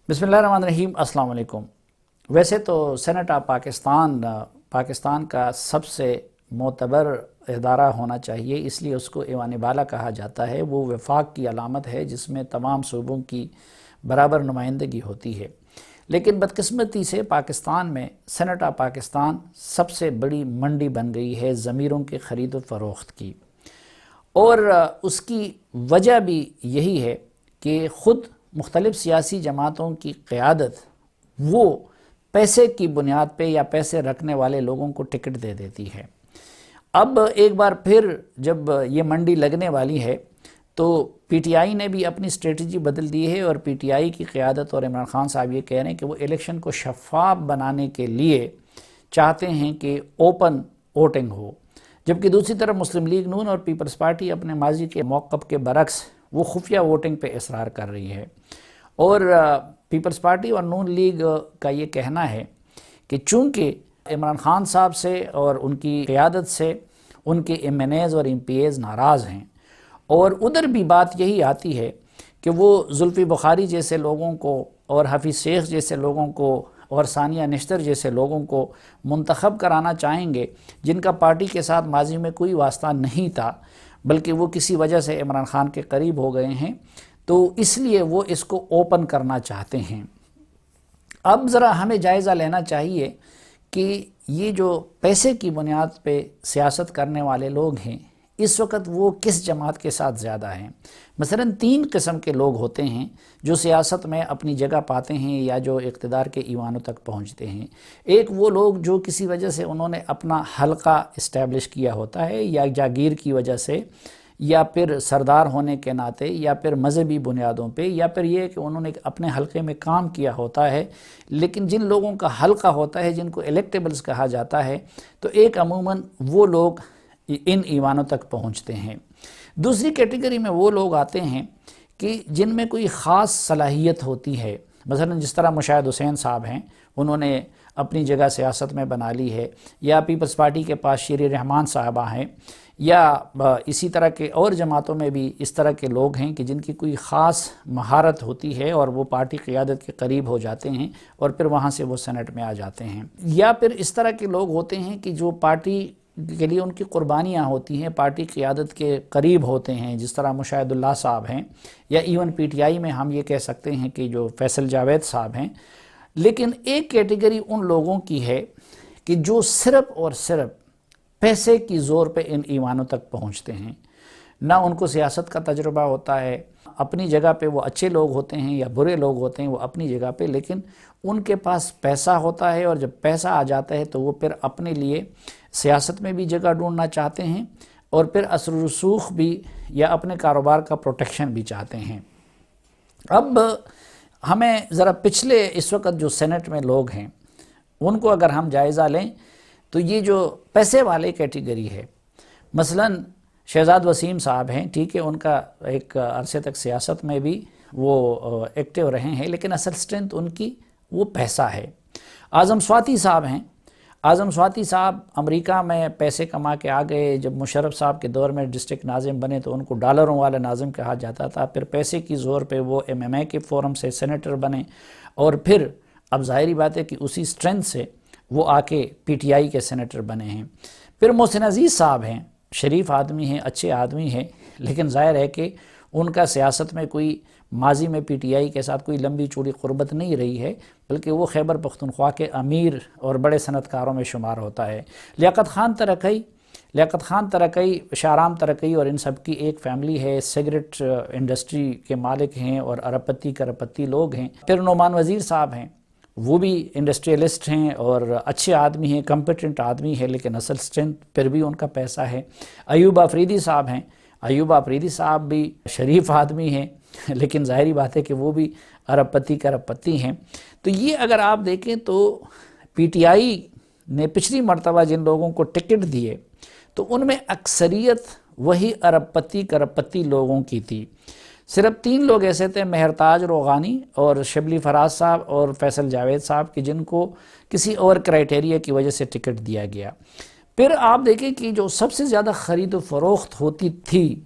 बिस्मिल्लाहिर्रहमानिर्रहीम। अस्सलाम वालेकुम। वैसे तो सेनेट ऑफ पाकिस्तान का सबसे मोतबर इदारा होना चाहिए, इसलिए उसको ऐवान बाला कहा जाता है। वो वफाक की अलामत है जिसमें तमाम सूबों की बराबर नुमाइंदगी होती है। लेकिन बदकिस्मती से पाकिस्तान में सेनेट ऑफ पाकिस्तान सबसे बड़ी मंडी बन गई है ज़मीरों के ख़रीद व फ़रोख्त की। और उसकी वजह भी यही है कि ख़ुद मुख्तलिफ़ सियासी जमातों की क़यादत वो पैसे की बुनियाद पे या पैसे रखने वाले लोगों को टिकट दे देती है। अब एक बार फिर जब ये मंडी लगने वाली है तो पीटीआई ने भी अपनी स्ट्रेटजी बदल दी है और पीटीआई की क़यादत और इमरान खान साहब ये कह रहे हैं कि वो इलेक्शन को शफ़ाफ बनाने के लिए चाहते हैं कि ओपन वोटिंग हो, जबकि दूसरी तरफ मुस्लिम लीग नून और पीपल्स पार्टी अपने माजी के मौक़िफ़ के बरक्स वो खुफिया वोटिंग पे इसरार कर रही है। और पीपल्स पार्टी और नून लीग का ये कहना है कि चूँकि इमरान खान साहब से और उनकी क़यादत से उनके MNAs और MPAs नाराज़ हैं, और उधर भी बात यही आती है कि वो जुल्फ़ी बुखारी जैसे लोगों को और हफ़ीज़ शेख जैसे लोगों को और सानिया निश्तर जैसे लोगों को मुंतखब कराना चाहेंगे जिनका पार्टी के साथ माजी में कोई वास्ता नहीं था, बल्कि वो किसी वजह से इमरान खान के करीब हो गए हैं, तो इसलिए वो इसको ओपन करना चाहते हैं। अब ज़रा हमें जायज़ा लेना चाहिए कि ये जो पैसे की बुनियाद पे सियासत करने वाले लोग हैं इस वक्त वो किस जमात के साथ ज़्यादा हैं। मसलन 3 किस्म के लोग होते हैं जो सियासत में अपनी जगह पाते हैं या जो इक़्तिदार के ईवानों तक पहुँचते हैं। एक वो लोग जो किसी वजह से उन्होंने अपना हलका इस्टेब्लिश किया होता है, या जागीर की वजह से, या फिर सरदार होने के नाते, या फिर मजहबी बुनियादों पे, या फिर ये कि उन्होंने अपने हलके में काम किया होता है। लेकिन जिन लोगों का हलका होता है, जिनको इलेक्टेबल्स कहा जाता है, तो एक अमूमन वो लोग इन ईवानों तक पहुँचते हैं। दूसरी कैटेगरी में वो लोग आते हैं कि जिनमें कोई ख़ास सलाहियत होती है, मसलन जिस तरह मुशाहिद हुसैन साहब हैं, उन्होंने अपनी जगह सियासत में बना ली है, या पीपल्स पार्टी के पास शेर रहमान साहबा हैं, या इसी तरह के और जमातों में भी इस तरह के लोग हैं कि जिनकी कोई ख़ास महारत होती है और वो पार्टी क़यादत के करीब हो जाते हैं और फिर वहाँ से वो सेनेट में आ जाते हैं। या फिर इस तरह के लोग होते हैं कि जो पार्टी के लिए उनकी कुर्बानियाँ होती हैं, पार्टी क़यादत के करीब होते हैं, जिस तरह मुशाहिदुल्लाह साहब हैं, या इवन पीटीआई में हम ये कह सकते हैं कि जो फैसल जावेद साहब हैं। लेकिन एक कैटेगरी उन लोगों की है कि जो सिर्फ़ और सिर्फ पैसे की ज़ोर पे इन ईवानों तक पहुँचते हैं, ना उनको सियासत का तजुर्बा होता है। अपनी जगह पे वो अच्छे लोग होते हैं या बुरे लोग होते हैं वो अपनी जगह पे, लेकिन उनके पास पैसा होता है, और जब पैसा आ जाता है तो वो फिर अपने लिए सियासत में भी जगह ढूंढना चाहते हैं और फिर असर रसूख भी या अपने कारोबार का प्रोटेक्शन भी चाहते हैं। अब हमें ज़रा पिछले इस वक्त जो सेनेट में लोग हैं उनको अगर हम जायज़ा लें तो ये जो पैसे वाले कैटेगरी है, मसलन शहजाद वसीम साहब हैं, ठीक है, उनका एक अरसे तक सियासत में भी वो एक्टिव रहे हैं, लेकिन असल स्ट्रेंथ उनकी वो पैसा है। आज़म स्वाति साहब हैं। आज़म स्वाति साहब अमेरिका में पैसे कमा के आ गए। जब मुशर्रफ साहब के दौर में डिस्ट्रिक्ट नाज़िम बने तो उनको डॉलरों वाला नाज़िम कहा जाता था। फिर पैसे की ज़ोर पे वो MMA के फोरम से सेनेटर बने, और फिर अब ज़ाहिरी बात है कि उसी स्ट्रेंथ से वो आके PTI के सेनेटर बने हैं। फिर मोहसिन अजीज़ साहब हैं, शरीफ आदमी हैं, अच्छे आदमी हैं, लेकिन ज़ाहिर है कि उनका सियासत में कोई माजी में PTI के साथ कोई लंबी चौड़ी क़ुर्बत नहीं रही है, बल्कि वो खैबर पख्तूनख्वा के अमीर और बड़े सनतकारों में शुमार होता है। लियाकत ख़ान तरकई, शाहराम तरकई और इन सब की एक फ़ैमिली है, सिगरेट इंडस्ट्री के मालिक हैं और अरबपति लोग हैं। फिर नोमान वज़ीर साहब हैं, वो भी इंडस्ट्रियलिस्ट हैं और अच्छे आदमी हैं, कम्पिटेंट आदमी है, लेकिन असल स्ट्रेंथ फिर भी उनका पैसा है। अयूब आफरीदी साहब हैं। अयूब आफरीदी साहब भी शरीफ आदमी हैं, लेकिन ज़ाहिरी बात है कि वो भी अरबपति हैं। तो ये अगर आप देखें तो PTI ने पिछली मरतबा जिन लोगों को टिकट दिए तो उनमें अक्सरियत वही अरबपति लोगों की थी। सिर्फ 3 लोग ऐसे थे, मेहरताज रोगानी और शबली फराज साहब और फैसल जावेद साहब, कि जिनको किसी और क्राइटेरिया की वजह से टिकट दिया गया। फिर आप देखें कि जो सबसे ज़्यादा ख़रीद व फ़रोख्त होती थी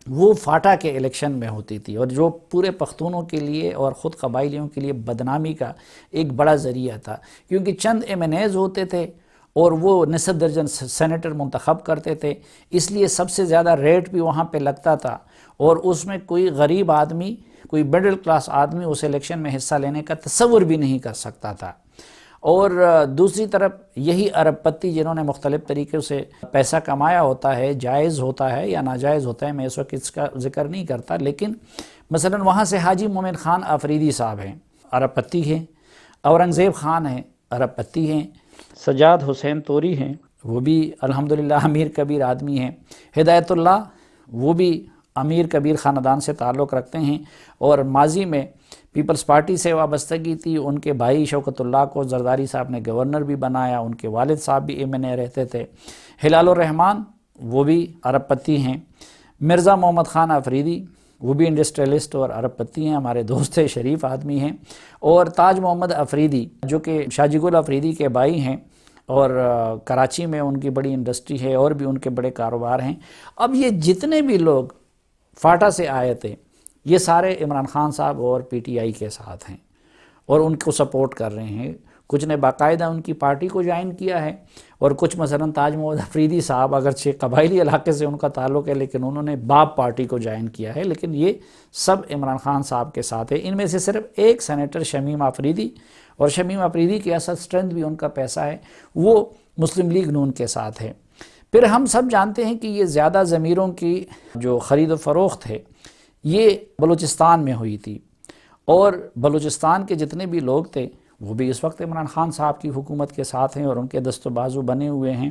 وہ فاٹا کے الیکشن میں ہوتی تھی، اور جو پورے پختونوں کے لیے اور خود قبائلیوں کے لیے بدنامی کا ایک بڑا ذریعہ تھا، کیونکہ چند ایم این ایز ہوتے تھے اور وہ نصف درجن سینیٹر منتخب کرتے تھے، اس لیے سب سے زیادہ ریٹ بھی وہاں پہ لگتا تھا، اور اس میں کوئی غریب آدمی، کوئی مڈل کلاس آدمی اس الیکشن میں حصہ لینے کا تصور بھی نہیں کر سکتا تھا۔ اور دوسری طرف یہی ارب پتی جنہوں نے مختلف طریقے سے پیسہ کمایا ہوتا ہے، جائز ہوتا ہے یا ناجائز ہوتا ہے، میں اس وقت اس کا ذکر نہیں کرتا، لیکن مثلا وہاں سے حاجی مومن خان آفریدی صاحب ہیں، ارب پتی ہیں، اورنگزیب خان ہیں، ارب پتی ہیں، سجاد حسین توری ہیں، وہ بھی الحمدللہ امیر کبیر آدمی ہیں، ہدایت اللہ وہ بھی امیر کبیر خاندان سے تعلق رکھتے ہیں، اور ماضی میں پیپلز پارٹی سے وابستگی تھی، ان کے بھائی شوکت اللہ کو زرداری صاحب نے گورنر بھی بنایا، ان کے والد صاحب بھی ایم این اے رہتے تھے، ہلال الرحمان وہ بھی ارب پتی ہیں، مرزا محمد خان آفریدی وہ بھی انڈسٹریلسٹ اور ارب پتی ہیں، ہمارے دوست شریف آدمی ہیں، اور تاج محمد آفریدی جو کہ شاہ جی گل آفریدی کے بھائی ہیں، اور کراچی میں ان کی بڑی انڈسٹری ہے اور بھی ان کے بڑے کاروبار ہیں۔ اب یہ جتنے بھی لوگ فاٹا سے آئے تھے یہ سارے عمران خان صاحب اور پی ٹی آئی کے ساتھ ہیں اور ان کو سپورٹ کر رہے ہیں، کچھ نے باقاعدہ ان کی پارٹی کو جوائن کیا ہے، اور کچھ مثلا تاج محمد آفریدی صاحب اگرچہ قبائلی علاقے سے ان کا تعلق ہے لیکن انہوں نے باب پارٹی کو جوائن کیا ہے، لیکن یہ سب عمران خان صاحب کے ساتھ ہے۔ ان میں سے صرف ایک سینیٹر شمیم آفریدی، اور شمیم آفریدی کی اصل سٹرینتھ بھی ان کا پیسہ ہے، وہ مسلم لیگ نون کے ساتھ ہے۔ پھر ہم سب جانتے ہیں کہ یہ زیادہ ضمیروں کی جو خرید و فروخت ہے یہ بلوچستان میں ہوئی تھی، اور بلوچستان کے جتنے بھی لوگ تھے وہ بھی اس وقت عمران خان صاحب کی حکومت کے ساتھ ہیں اور ان کے دست و بازو بنے ہوئے ہیں۔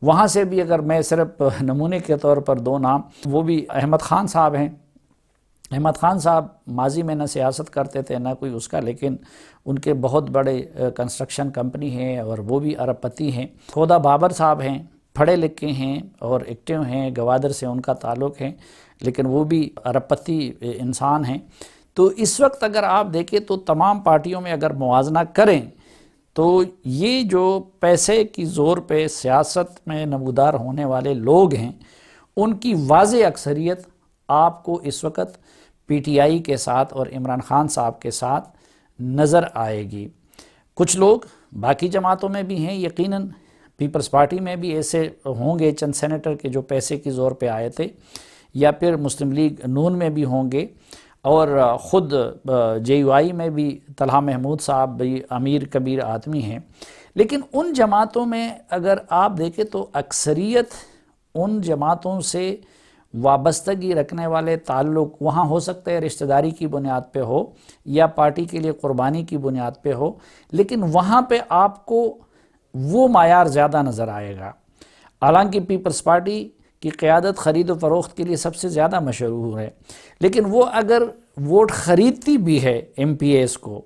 وہاں سے بھی اگر میں صرف نمونے کے طور پر دو نام، وہ بھی احمد خان صاحب ہیں۔ احمد خان صاحب ماضی میں نہ سیاست کرتے تھے نہ کوئی اس کا، لیکن ان کے بہت بڑے کنسٹرکشن کمپنی ہیں اور وہ بھی ارب پتی ہیں۔ خدا بابر صاحب ہیں، پڑھے لکھے ہیں اور ایکٹیو ہیں، گوادر سے ان کا تعلق ہے، لیکن وہ بھی ارب پتی انسان ہیں۔ تو اس وقت اگر آپ دیکھیں تو تمام پارٹیوں میں اگر موازنہ کریں تو یہ جو پیسے کی زور پہ سیاست میں نمودار ہونے والے لوگ ہیں ان کی واضح اکثریت آپ کو اس وقت پی ٹی آئی کے ساتھ اور عمران خان صاحب کے ساتھ نظر آئے گی۔ کچھ لوگ باقی جماعتوں میں بھی ہیں، یقیناً پیپلز پارٹی میں بھی ایسے ہوں گے چند سینیٹر کے جو پیسے کی زور پہ آئے تھے، یا پھر مسلم لیگ نون میں بھی ہوں گے، اور خود جے یو آئی میں بھی طلحہ محمود صاحب بھی امیر کبیر آدمی ہیں۔ لیکن ان جماعتوں میں اگر آپ دیکھیں تو اکثریت ان جماعتوں سے وابستگی رکھنے والے تعلق وہاں ہو سکتا ہے رشتہ داری کی بنیاد پہ ہو یا پارٹی کے لیے قربانی کی بنیاد پہ ہو، لیکن وہاں پہ آپ کو وہ معیار زیادہ نظر آئے گا۔ حالانکہ پیپلز پارٹی کی قیادت خرید و فروخت کے لیے سب سے زیادہ مشہور ہے، لیکن وہ اگر ووٹ خریدتی بھی ہے ایم پی ایز کو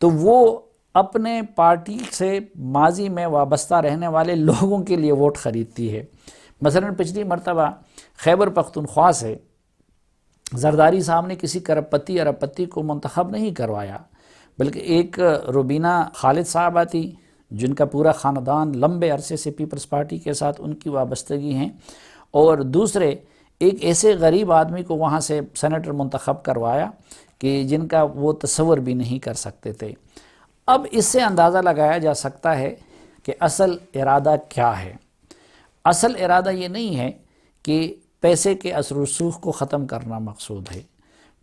تو وہ اپنے پارٹی سے ماضی میں وابستہ رہنے والے لوگوں کے لیے ووٹ خریدتی ہے۔ مثلا پچھلی مرتبہ خیبر پختونخوا سے زرداری صاحب نے کسی ارب پتی کو منتخب نہیں کروایا، بلکہ ایک روبینہ خالد صاحبہ تھی جن کا پورا خاندان لمبے عرصے سے پیپلز پارٹی کے ساتھ ان کی وابستگی ہیں، اور دوسرے ایک ایسے غریب آدمی کو وہاں سے سینیٹر منتخب کروایا کہ جن کا وہ تصور بھی نہیں کر سکتے تھے۔ اب اس سے اندازہ لگایا جا سکتا ہے کہ اصل ارادہ کیا ہے۔ اصل ارادہ یہ نہیں ہے کہ پیسے کے اثر و رسوخ کو ختم کرنا مقصود ہے،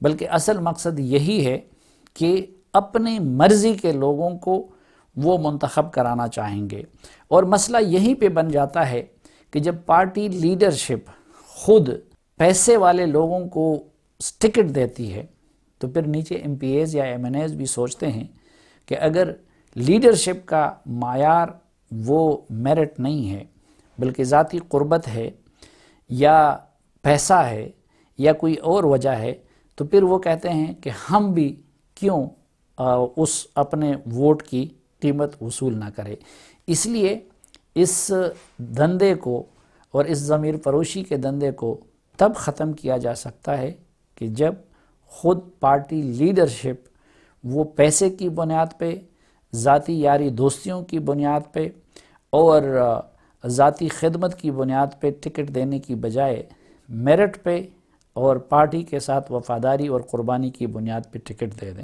بلکہ اصل مقصد یہی ہے کہ اپنی مرضی کے لوگوں کو وہ منتخب کرانا چاہیں گے، اور مسئلہ یہیں پہ بن جاتا ہے کہ جب پارٹی لیڈرشپ خود پیسے والے لوگوں کو ٹکٹ دیتی ہے تو پھر نیچے ایم پی ایز یا ایم این ایز بھی سوچتے ہیں کہ اگر لیڈرشپ کا معیار وہ میرٹ نہیں ہے بلکہ ذاتی قربت ہے یا پیسہ ہے یا کوئی اور وجہ ہے، تو پھر وہ کہتے ہیں کہ ہم بھی کیوں اس اپنے ووٹ کی قیمت وصول نہ کرے۔ اس لیے اس دھندے کو اور اس ضمیر فروشی کے دھندے کو تب ختم کیا جا سکتا ہے کہ جب خود پارٹی لیڈرشپ وہ پیسے کی بنیاد پہ، ذاتی یاری دوستیوں کی بنیاد پہ اور ذاتی خدمت کی بنیاد پہ ٹکٹ دینے کی بجائے میرٹ پہ اور پارٹی کے ساتھ وفاداری اور قربانی کی بنیاد پہ ٹکٹ دے دیں۔